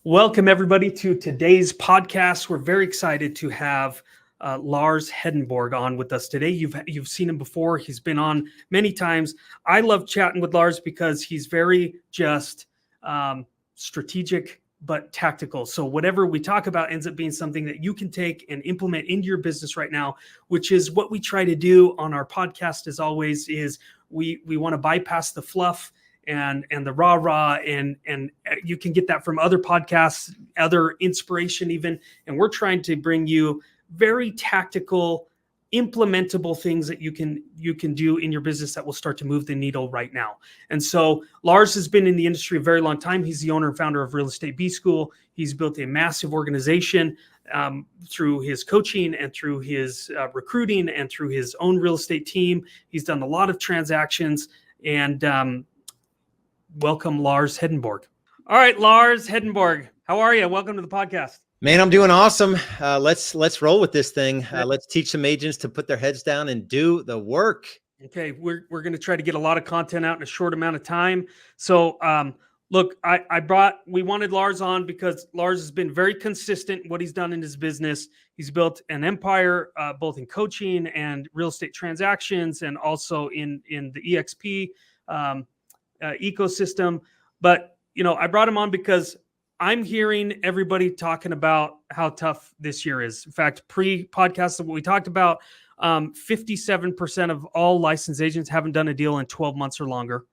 Welcome, everybody, to today's podcast. We're very excited to have Lars Hedenborg on with us today. You've seen him before. He's been on many times. I love chatting with Lars because he's very just strategic but tactical. So whatever we talk about ends up being something that you can take and implement into your business right now, which is what we try to do on our podcast. As always, is we want to bypass the fluff and the rah and you can get that from other podcasts, other inspiration even. And we're trying to bring you very tactical, implementable things that you can do in your business that will start to move the needle right now. And so Lars has been in the industry a very long time. He's the owner and founder of Real Estate B School. He's built a massive organization through his coaching and through his recruiting and through his own real estate team. He's done a lot of transactions. And welcome, Lars Hedenborg. All right, Lars Hedenborg, how are you? Welcome to the podcast. Man, I'm doing awesome. Let's roll with this thing. Let's teach some agents to put their heads down and do the work. Okay, we're going to try to get a lot of content out in a short amount of time. So, look, we wanted Lars on because Lars has been very consistent in what he's done in his business. He's built an empire, both in coaching and real estate transactions, and also in the EXP ecosystem. But I brought him on because I'm hearing everybody talking about how tough this year is. In fact, pre-podcast of what we talked about, 57% of all licensed agents haven't done a deal in 12 months or longer.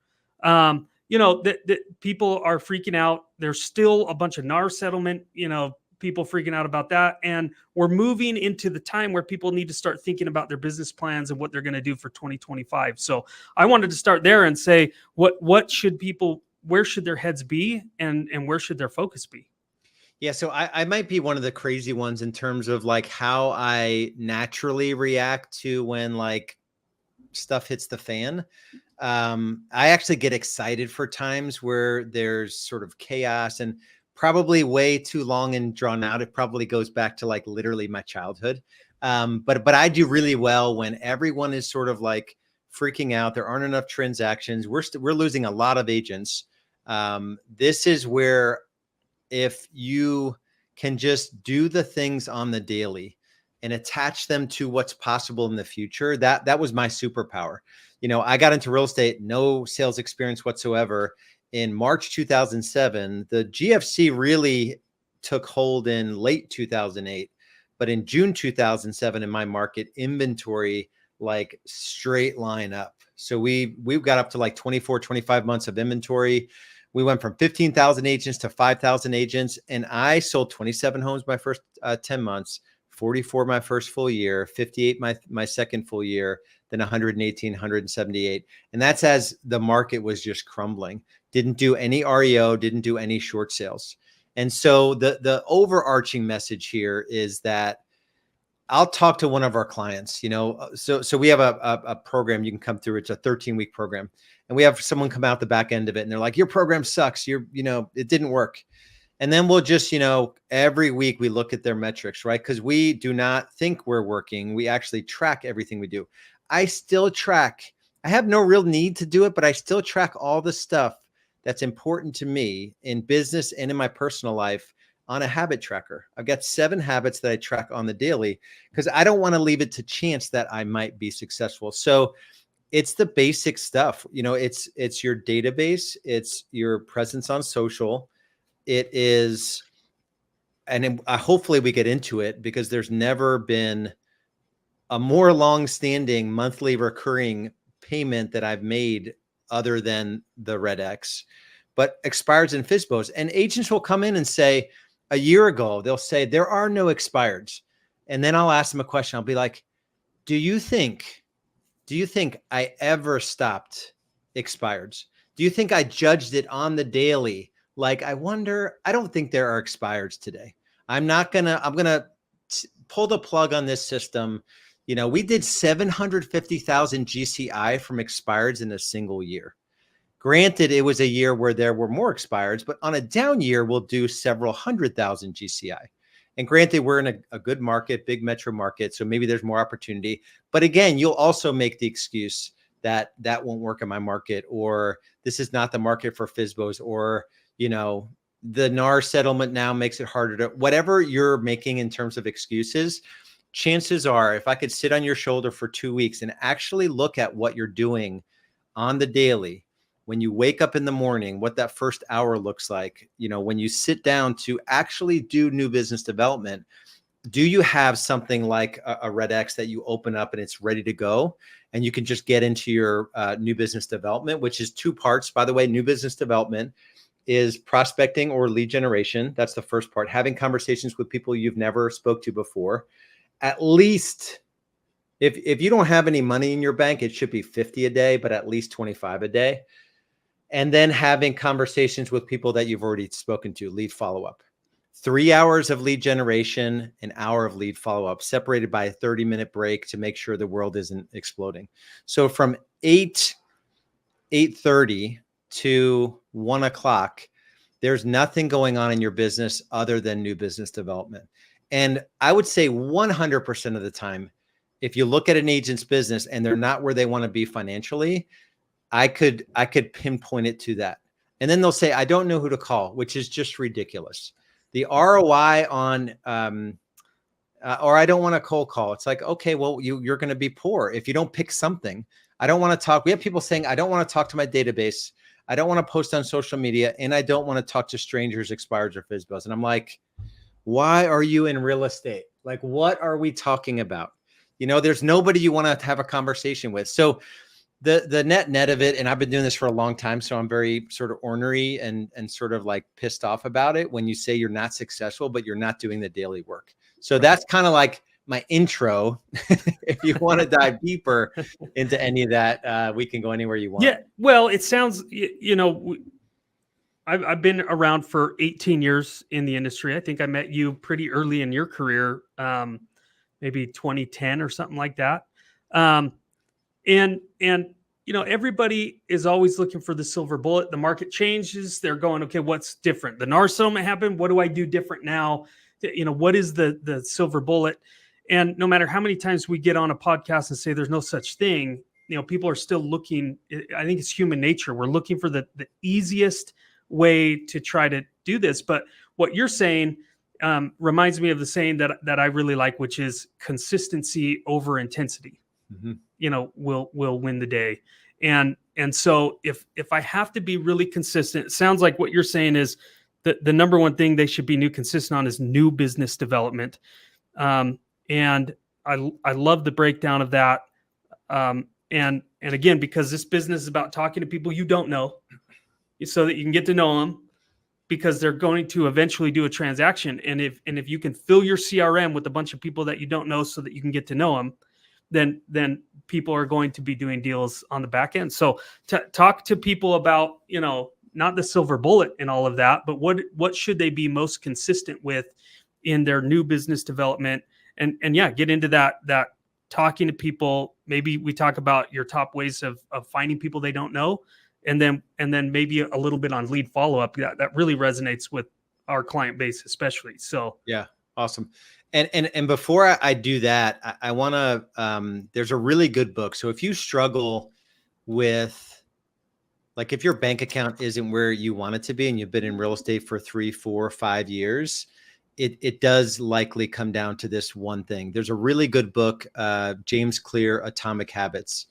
That people are freaking out. There's still a bunch of NAR settlement, people freaking out about that. And we're moving into the time where people need to start thinking about their business plans and what they're going to do for 2025. So I wanted to start there and say, where should their heads be and where should their focus be? Yeah. So I might be one of the crazy ones in terms of like how I naturally react to when like stuff hits the fan. I actually get excited for times where there's sort of chaos and probably way too long and drawn out. It probably goes back to like literally my childhood. But I do really well when everyone is sort of like freaking out. There aren't enough transactions. We're losing a lot of agents. This is where if you can just do the things on the daily and attach them to what's possible in the future, that was my superpower. I got into real estate, no sales experience whatsoever. In March 2007, the GFC really took hold in late 2008. But in June 2007, in my market, inventory like straight line up. So we got up to like 24, 25 months of inventory. We went from 15,000 agents to 5,000 agents. And I sold 27 homes my first 10 months, 44 my first full year, 58 my second full year, then 118, 178. And that's as the market was just crumbling. Didn't do any REO, didn't do any short sales. And so the overarching message here is that I'll talk to one of our clients, so we have a program you can come through. It's a 13-week program. And we have someone come out the back end of it and they're like, your program sucks. It didn't work. And then we'll just, every week we look at their metrics, right? Because we do not think we're working. We actually track everything we do. I still track. I have no real need to do it, but I still track all the stuff that's important to me in business and in my personal life on a habit tracker. I've got 7 habits that I track on the daily because I don't want to leave it to chance that I might be successful. So it's the basic stuff. It's your database. It's your presence on social. It is, and hopefully we get into it because there's never been a more long-standing monthly recurring payment that I've made other than the REDX, but expireds and FSBOs. And agents will come in and say, a year ago, they'll say, there are no expireds. And then I'll ask them a question. I'll be like, do you think I ever stopped expireds? Do you think I judged it on the daily? Like, I don't think there are expireds today. I'm going to pull the plug on this system. We did 750,000 GCI from expireds in a single year. Granted, it was a year where there were more expireds, but on a down year, we'll do several 100,000 GCI. And granted, we're in a good market, big metro market, so maybe there's more opportunity. But again, you'll also make the excuse that won't work in my market, or this is not the market for FSBOs, or the NAR settlement now makes it harder to, whatever you're making in terms of excuses, chances are, if I could sit on your shoulder for 2 weeks and actually look at what you're doing on the daily, when you wake up in the morning, what that first hour looks like, when you sit down to actually do new business development, do you have something like a REDX that you open up and it's ready to go and you can just get into your new business development, which is 2 parts, by the way. New business development is prospecting or lead generation. That's the first part. Having conversations with people you've never spoke to before. At least, if you don't have any money in your bank, it should be 50 a day, but at least 25 a day. And then having conversations with people that you've already spoken to, lead follow-up. 3 hours of lead generation, an hour of lead follow-up, separated by a 30-minute break to make sure the world isn't exploding. So from 8:30 to 1 o'clock, there's nothing going on in your business other than new business development. And I would say 100% of the time, if you look at an agent's business and they're not where they want to be financially, I could pinpoint it to that. And then they'll say, I don't know who to call, which is just ridiculous. The ROI on, or I don't want to cold call. It's like, okay, well, you're going to be poor if you don't pick something. I don't want to talk. We have people saying, I don't want to talk to my database. I don't want to post on social media. And I don't want to talk to strangers, expireds, or FSBOs. And I'm like, why are you in real estate? Like, what are we talking about? There's nobody you want to have a conversation with. So the net of it, and I've been doing this for a long time, so I'm very sort of ornery and sort of like pissed off about it when you say you're not successful, but you're not doing the daily work. So that's kind of like my intro. If you want to dive deeper into any of that, we can go anywhere you want. Yeah. Well, it sounds, I've been around for 18 years in the industry. I think I met you pretty early in your career, maybe 2010 or something like that. And everybody is always looking for the silver bullet. The market changes. They're going, okay, what's different? The NAR settlement happened. What do I do different now? What is the silver bullet? And no matter how many times we get on a podcast and say there's no such thing, people are still looking. I think it's human nature. We're looking for the easiest way to try to do this. But what you're saying reminds me of the saying that I really like, which is consistency over intensity. Mm-hmm. Will win the day. And so if I have to be really consistent, it sounds like what you're saying is that the number one thing they should be consistent on is new business development. And I love the breakdown of that. And again, because this business is about talking to people you don't know so that you can get to know them, because they're going to eventually do a transaction. And if you can fill your CRM with a bunch of people that you don't know so that you can get to know them, then people are going to be doing deals on the back end. So talk to people about, not the silver bullet and all of that, but what should they be most consistent with in their new business development? And yeah, get into that talking to people. Maybe we talk about your top ways of finding people they don't know. And then maybe a little bit on lead follow-up. That really resonates with our client base, especially. So yeah, awesome. And before I do that, I want to, there's a really good book. So if you struggle with, like, if your bank account isn't where you want it to be and you've been in real estate for 3, 4, 5 years, it does likely come down to this one thing. There's a really good book, James Clear, Atomic Habits.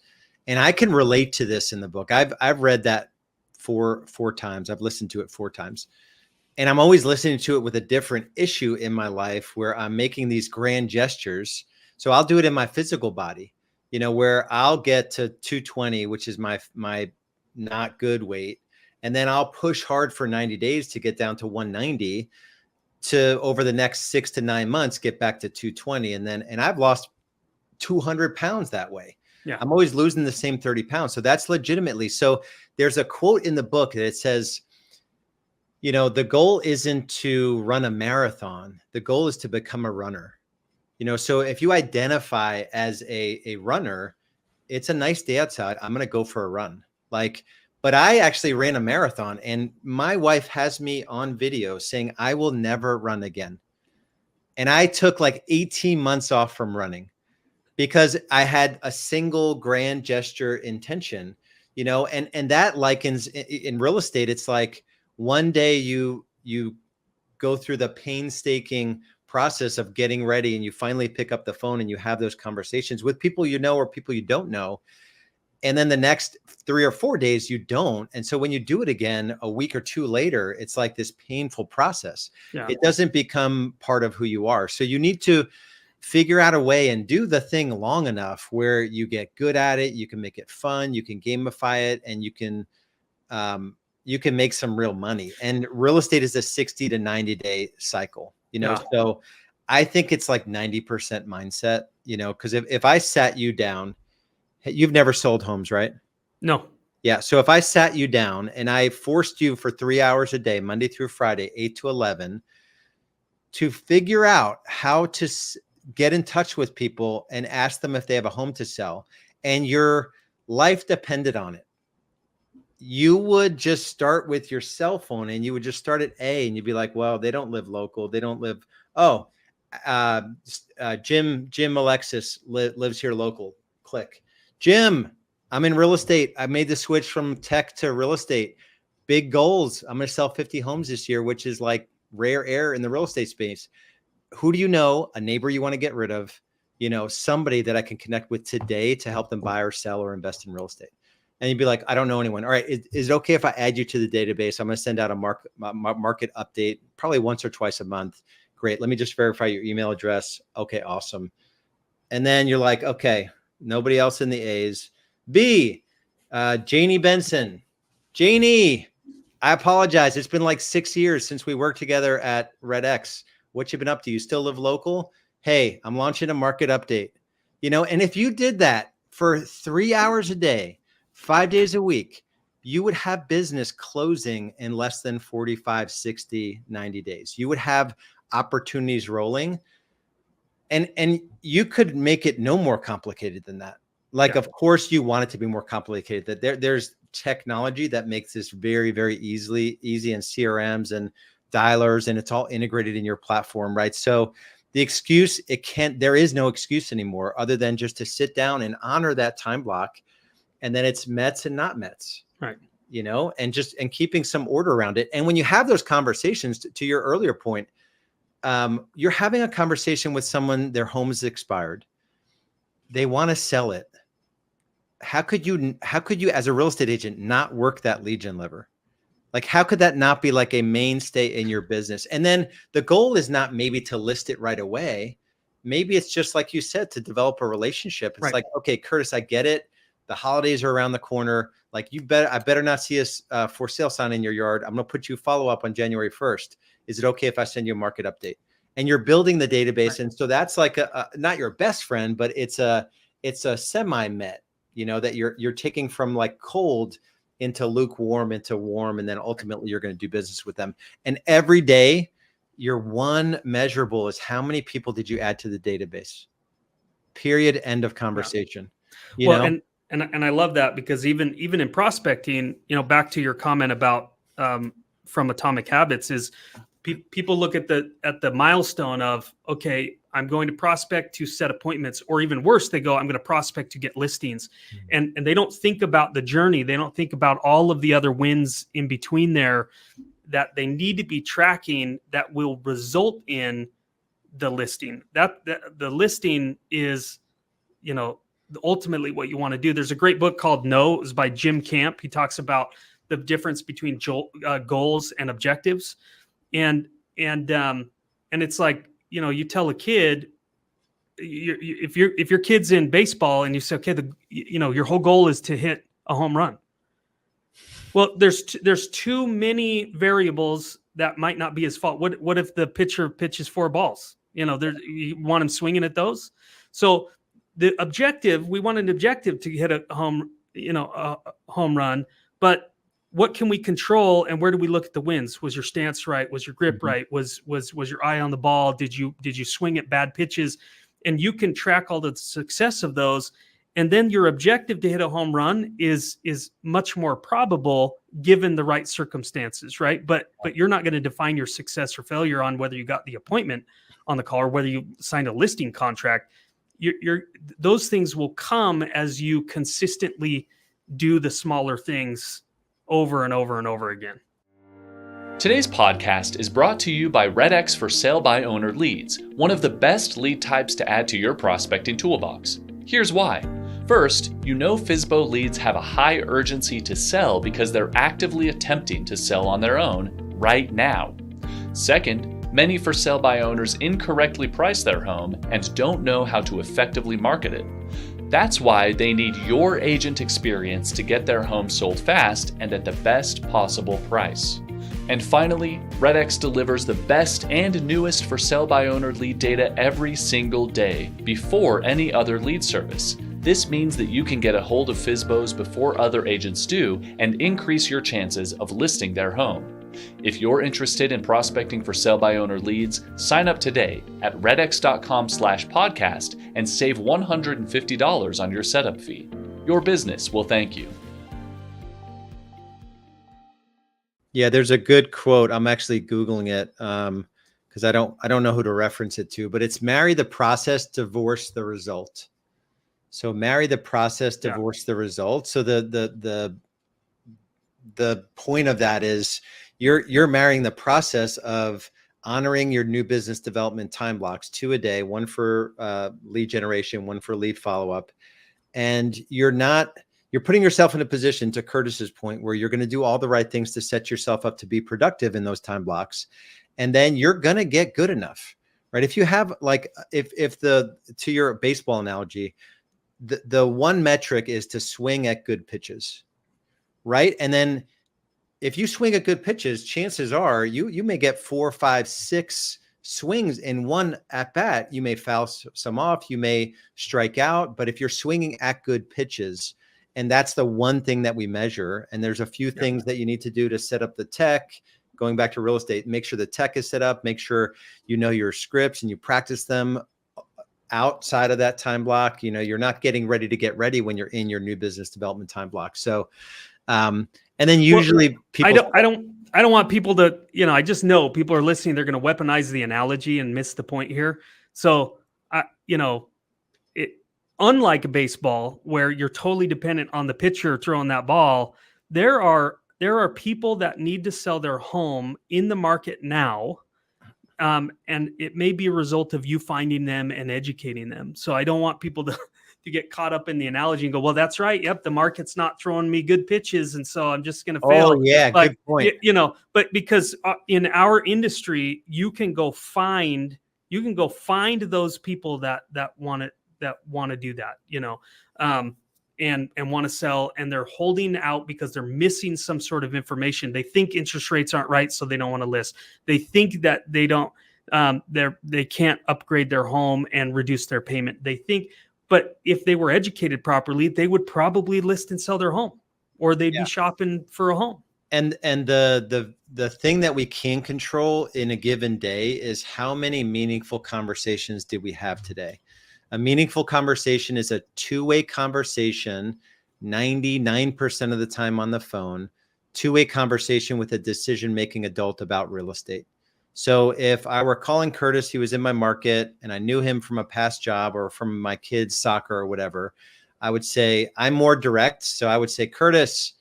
And I can relate to this in the book. I've read that four times. I've listened to it 4 times. And I'm always listening to it with a different issue in my life where I'm making these grand gestures. So I'll do it in my physical body, where I'll get to 220, which is my not good weight. And then I'll push hard for 90 days to get down to 190 to over the next 6 to 9 months, get back to 220. And I've lost 200 pounds that way. Yeah. I'm always losing the same 30 pounds. So that's legitimately. So there's a quote in the book that says, the goal isn't to run a marathon. The goal is to become a runner. So if you identify as a runner, it's a nice day outside. I'm going to go for a run. But I actually ran a marathon, and my wife has me on video saying I will never run again. And I took like 18 months off from running because I had a single grand gesture intention, and that likens in real estate. It's like, one day you you go through the painstaking process of getting ready, and you finally pick up the phone and you have those conversations with people you know or people you don't know. And then the next 3 or 4 days you don't. And so when you do it again a week or two later, it's like this painful process. Yeah. It doesn't become part of who you are. So you need to figure out a way and do the thing long enough where you get good at it. You can make it fun. You can gamify it, and you can make some real money. And real estate is a 60 to 90 day cycle, Yeah. So I think it's like 90% mindset, because if I sat you down, you've never sold homes, right? No. Yeah. So if I sat you down and I forced you for 3 hours a day, Monday through Friday, 8 to 11, to figure out how to get in touch with people and ask them if they have a home to sell, and your life depended on it, you would just start with your cell phone, and you would just start at A, and you'd be like, well, they don't live local. They don't live. Oh, Jim Alexis lives here local. Click. Jim, I'm in real estate. I made the switch from tech to real estate. Big goals. I'm going to sell 50 homes this year, which is like rare air in the real estate space. Who do you know? A neighbor you want to get rid of, somebody that I can connect with today to help them buy or sell or invest in real estate. And you'd be like, I don't know anyone. All right. Is it okay if I add you to the database? I'm going to send out a market update probably once or twice a month. Great. Let me just verify your email address. Okay, awesome. And then you're like, okay, nobody else in the A's. B, Janie Benson. Janie, I apologize. It's been like 6 years since we worked together at REDX. What you been up to? You still live local? Hey, I'm launching a market update. And if you did that for 3 hours a day, 5 days a week, you would have business closing in less than 45, 60, 90 days. You would have opportunities rolling, and you could make it no more complicated than that. Like, of course you want it to be more complicated. That there's technology that makes this very, very easy, and CRMs and dialers, and it's all integrated in your platform, right? So the excuse, there is no excuse anymore other than just to sit down and honor that time block. And then it's Mets and not Mets, right? And keeping some order around it. And when you have those conversations, to your earlier point, you're having a conversation with someone, their home is expired. They want to sell it. How could you as a real estate agent not work that lead gen lever? Like, how could that not be like a mainstay in your business? And then the goal is not maybe to list it right away. Maybe it's just like you said, to develop a relationship. It's like, okay, Curtis, I get it. The holidays are around the corner. Like, I better not see a for sale sign in your yard. I'm going to put you follow up on January 1st. Is it okay if I send you a market update? And you're building the database. Right. And so that's like not your best friend, but it's a semi-met, that you're taking from like cold into lukewarm, into warm, and then ultimately you're going to do business with them. And every day, your one measurable is how many people did you add to the database? Period. End of conversation. You know? And I love that, because even in prospecting, back to your comment about from Atomic Habits, is people look at the milestone of, okay, I'm going to prospect to set appointments, or even worse, they go, I'm going to prospect to get listings. And they don't think about the journey. They don't think about all of the other wins in between there that they need to be tracking that will result in the listing. That the listing is, ultimately what you want to do. There's a great book called No. It was by Jim Camp. He talks about the difference between goals and objectives. And it's like, you tell a kid, if your kid's in baseball and you say, okay, your whole goal is to hit a home run. Well, there's too many variables that might not be his fault. What if the pitcher pitches 4 balls? You want him swinging at those. So the objective, we want an objective to hit a home run, but what can we control, and where do we look at the wins? Was your stance right? Was your grip right? Was your eye on the ball? Did you swing at bad pitches? And you can track all the success of those. And then your objective to hit a home run is much more probable given the right circumstances, right? But you're not going to define your success or failure on whether you got the appointment on the call or whether you signed a listing contract. Those things will come as you consistently do the smaller things over and over and over again. Today's podcast is brought to you by REDX for sale by owner leads, one of the best lead types to add to your prospecting toolbox. Here's why. First, you know FSBO leads have a high urgency to sell because they're actively attempting to sell on their own right now. Second, many for sale by owners incorrectly price their home and don't know how to effectively market it. That's why they need your agent experience to get their home sold fast and at the best possible price. And finally, REDX delivers the best and newest for sale by owner lead data every single day before any other lead service. This means that you can get a hold of FSBOs before other agents do and increase your chances of listing their home. If you're interested in prospecting for sale by owner leads, sign up today at redx.com/podcast and save $150 on your setup fee. Your business will thank you. Yeah, there's a good quote. I'm actually Googling it because I don't know who to reference it to, but it's marry the process, divorce the result. So marry the process, divorce the result. So the point of that is you're marrying the process of honoring your new business development time blocks, 2 a day, one for lead generation, one for lead follow-up. And you're putting yourself in a position, to Curtis's point, where you're going to do all the right things to set yourself up to be productive in those time blocks. And then you're going to get good enough, right? If you have to your baseball analogy, the one metric is to swing at good pitches, right? And then if you swing at good pitches, chances are you may get 4, 5, 6 swings in one at bat. You may foul some off, you may strike out, but if you're swinging at good pitches, and that's the one thing that we measure, and there's a few things that you need to do to set up the tech. Going back to real estate, make sure the tech is set up, make sure you know your scripts and you practice them outside of that time block. You're not getting ready to get ready when you're in your new business development time block. So, and then usually people, I don't want people to, I just know people are listening. They're going to weaponize the analogy and miss the point here. So, unlike a baseball where you're totally dependent on the pitcher throwing that ball, there are people that need to sell their home in the market now. And it may be a result of you finding them and educating them. So I don't want people to get caught up in the analogy and go, well, that's right. Yep. The market's not throwing me good pitches. And so I'm just going to fail. Oh yeah. Good point. But because in our industry, you can go find those people that want to do that, and want to sell, and they're holding out because they're missing some sort of information. They think interest rates aren't right, so they don't want to list. They think that they can't upgrade their home and reduce their payment. But if they were educated properly, they would probably list and sell their home, or they'd be shopping for a home. And the thing that we can control in a given day is how many meaningful conversations did we have today? A meaningful conversation is a two-way conversation, 99% of the time on the phone, two-way conversation with a decision-making adult about real estate. So if I were calling Curtis, he was in my market and I knew him from a past job or from my kids' soccer or whatever, I would say, I'm more direct. So I would say, Curtis,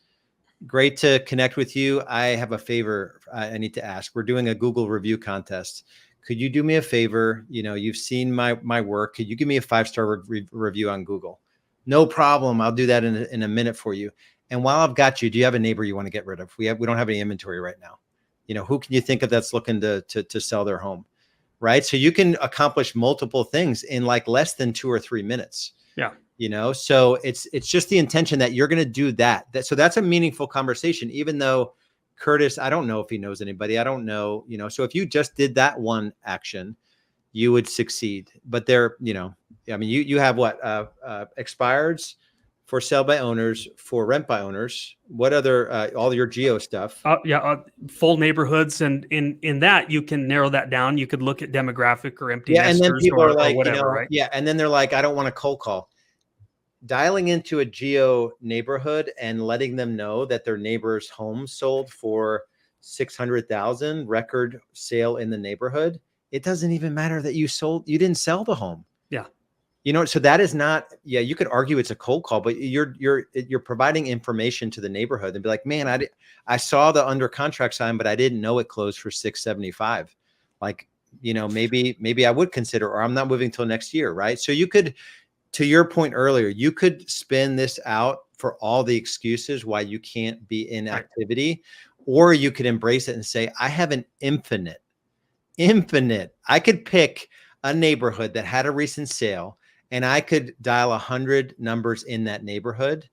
great to connect with you. I have a favor I need to ask. We're doing a Google review contest. Could you do me a favor? You've seen my work. Could you give me a 5-star review on Google? No problem. I'll do that in a minute for you. And while I've got you, do you have a neighbor you want to get rid of? We don't have any inventory right now. Who can you think of that's looking to sell their home? Right. So you can accomplish multiple things in like less than 2 or 3 minutes. Yeah. So it's just the intention that you're going to do that. So that's a meaningful conversation, even though Curtis, I don't know if he knows anybody. I don't know, so if you just did that one action, you would succeed. But you have what, expireds, for sale by owners, for rent by owners. What other, all your geo stuff? Full neighborhoods. And in that, you can narrow that down. You could look at demographic or empty nesters, and then people are like, whatever, right? Yeah. And then they're like, I don't want to cold call. Dialing into a geo neighborhood and letting them know that their neighbor's home sold for $600,000, record sale in the neighborhood. It doesn't even matter that you didn't sell the home. Yeah. So that is not, you could argue it's a cold call, but you're providing information to the neighborhood and be like, man, I saw the under contract sign, but I didn't know it closed for 675. Like, maybe I would consider, or I'm not moving till next year. Right. So you could, to your point earlier, you could spin this out for all the excuses why you can't be in activity, or you could embrace it and say, I have an infinite. I could pick a neighborhood that had a recent sale, and I could dial 100 numbers in that neighborhood,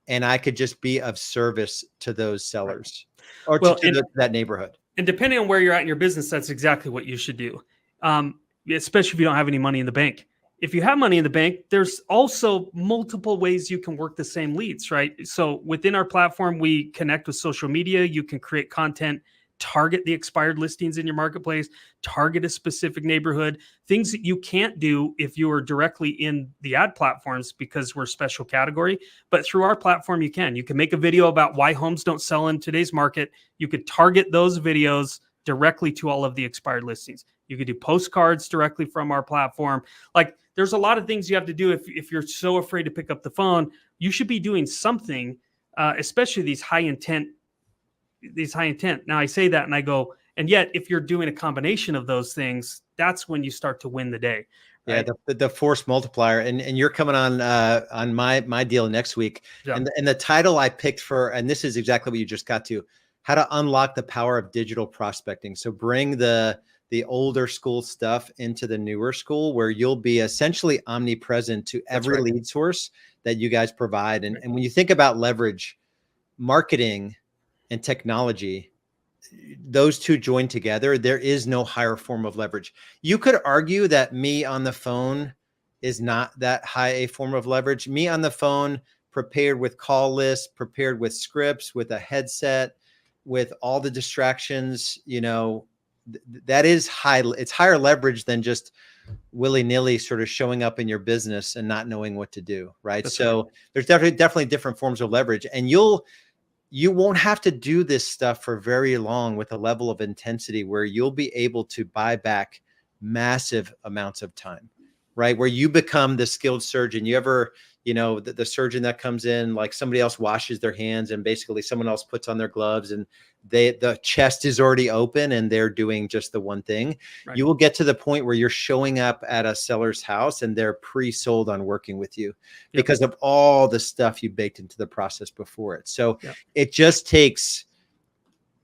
and I could just be of service to those sellers or to that neighborhood. And depending on where you're at in your business, that's exactly what you should do. Especially if you don't have any money in the bank. If you have money in the bank, there's also multiple ways you can work the same leads, right? So within our platform, we connect with social media. You can create content, target the expired listings in your marketplace, target a specific neighborhood, things that you can't do if you are directly in the ad platforms because we're a special category. But through our platform, you can make a video about why homes don't sell in today's market. You could target those videos directly to all of the expired listings. You could do postcards directly from our platform. Like, there's a lot of things you have to do if you're so afraid to pick up the phone. You should be doing something, especially these high intent. Now I say that and I go, and yet if you're doing a combination of those things, that's when you start to win the day. Right? Yeah, the force multiplier, and you're coming on my deal next week, and the title I picked and this is exactly what you just got to, how to unlock the power of digital prospecting. So bring the older school stuff into the newer school, where you'll be essentially omnipresent to every lead source that you guys provide. And when you think about leverage, marketing and technology, those two joined together, there is no higher form of leverage. You could argue that me on the phone is not that high a form of leverage. Me on the phone, prepared with call lists, prepared with scripts, with a headset, with all the distractions, that is high. It's higher leverage than just willy-nilly sort of showing up in your business and not knowing what to do. Right. So there's definitely different forms of leverage, and you won't have to do this stuff for very long with a level of intensity where you'll be able to buy back massive amounts of time, right? Where you become the skilled surgeon. You ever, the surgeon that comes in, like somebody else washes their hands and basically someone else puts on their gloves, and the chest is already open and they're doing just the one thing. Right. You will get to the point where you're showing up at a seller's house and they're pre-sold on working with you because of all the stuff you baked into the process before it. So it just takes,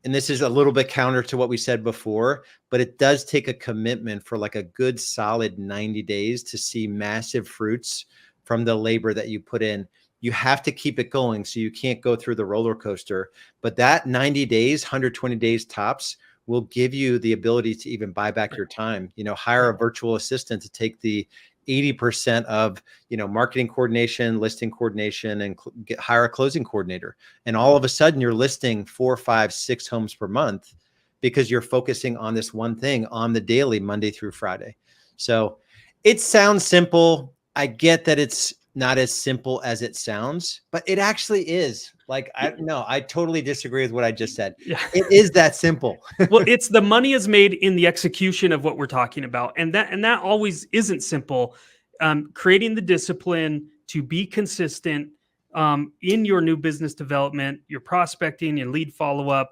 and this is a little bit counter to what we said before, but it does take a commitment for like a good solid 90 days to see massive fruits from the labor that you put in. You have to keep it going, so you can't go through the roller coaster. But that 90 days, 120 days tops, will give you the ability to even buy back your time. Hire a virtual assistant to take the 80% of, marketing coordination, listing coordination, and hire a closing coordinator. And all of a sudden you're listing 4, 5, 6 homes per month because you're focusing on this one thing on the daily, Monday through Friday. So it sounds simple. I get that it's not as simple as it sounds, but it actually is. Like, I totally disagree with what I just said. Yeah. It is that simple. Well, it's the money is made in the execution of what we're talking about. And that always isn't simple. Creating the discipline to be consistent in your new business development, your prospecting, your lead follow-up,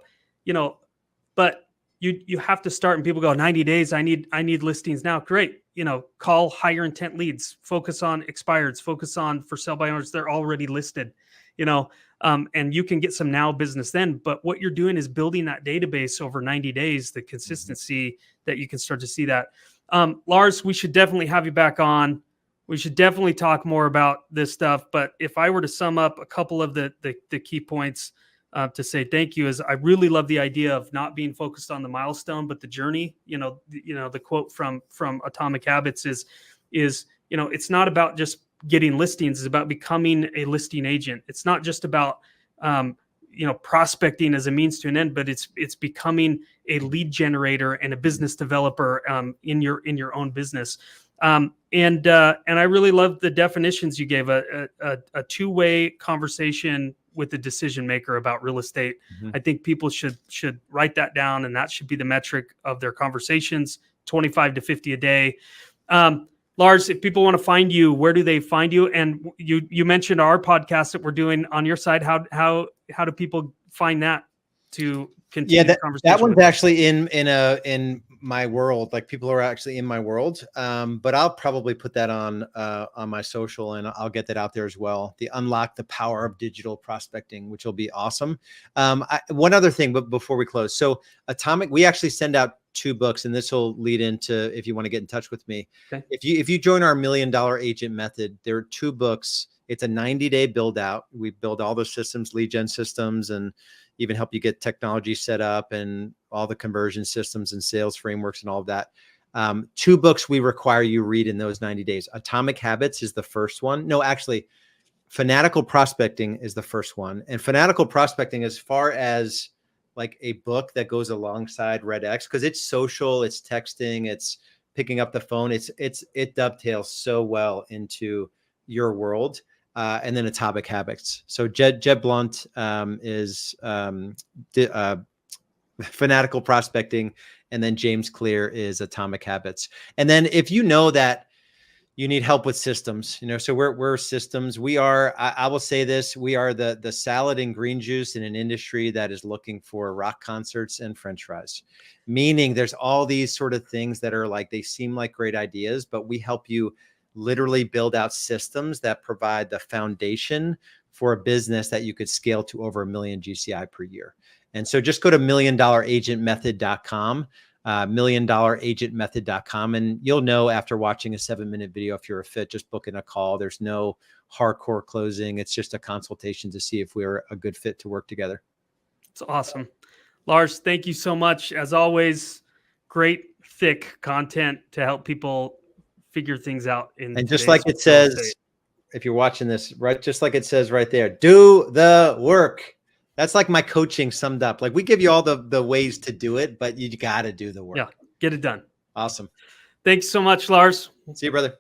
but you have to start, and people go, 90 days, I need listings now. Great. Call higher intent leads, focus on expireds, focus on for sale by owners. They're already listed, and you can get some now business then. But what you're doing is building that database over 90 days, the consistency that you can start to see that. Lars, we should definitely have you back on. We should definitely talk more about this stuff. But if I were to sum up a couple of the key points to say thank you, is I really love the idea of not being focused on the milestone, but the journey. The quote from Atomic Habits is it's not about just getting listings. It's about becoming a listing agent. It's not just about prospecting as a means to an end, but it's becoming a lead generator and a business developer in your own business. And I really love the definitions you gave, a two-way conversation with the decision maker about real estate. Mm-hmm. I think people should write that down, and that should be the metric of their conversations, 25 to 50 a day. Lars, if people want to find you, where do they find you? And you mentioned our podcast that we're doing on your side. How do people find that to continue the conversation? That one's actually in my world. Like, people are actually in my world. But I'll probably put that on my social, and I'll get that out there as well. The Unlock the Power of Digital Prospecting, which will be awesome. One other thing, but before we close, so Atomic, we actually send out 2 books, and this will lead into if you want to get in touch with me. Okay. If you join our $1 Million Agent Method, there are 2 books. It's a 90-day build out. We build all the systems, lead gen systems, and even help you get technology set up and all the conversion systems and sales frameworks and all of that. 2 books we require you read in those 90 days. Atomic Habits is the first one. No, actually, Fanatical Prospecting is the first one. And Fanatical Prospecting, as far as like a book that goes alongside REDX, because it's social, it's texting, it's picking up the phone, it dovetails so well into your world. And then Atomic Habits. So Jed Blunt is Fanatical Prospecting, and then James Clear is Atomic Habits. And then if you know that you need help with systems, so we're systems. We are, I will say this, we are the salad and green juice in an industry that is looking for rock concerts and French fries. Meaning there's all these sort of things that are like, they seem like great ideas, but we help you literally build out systems that provide the foundation for a business that you could scale to over 1 million GCI per year. And so just go to $1millionagentmethod.com, $1millionagentmethod.com, and you'll know after watching a 7-minute video if you're a fit. Just book in a call. There's no hardcore closing. It's just a consultation to see if we're a good fit to work together. It's awesome. Lars, thank you so much. As always, great, thick content to help people figure things out. And just like it says, if you're watching this, right, just like it says right there, do the work. That's like my coaching summed up. Like, we give you all the ways to do it, but you got to do the work. Yeah, get it done. Awesome. Thanks so much, Lars. See you, brother.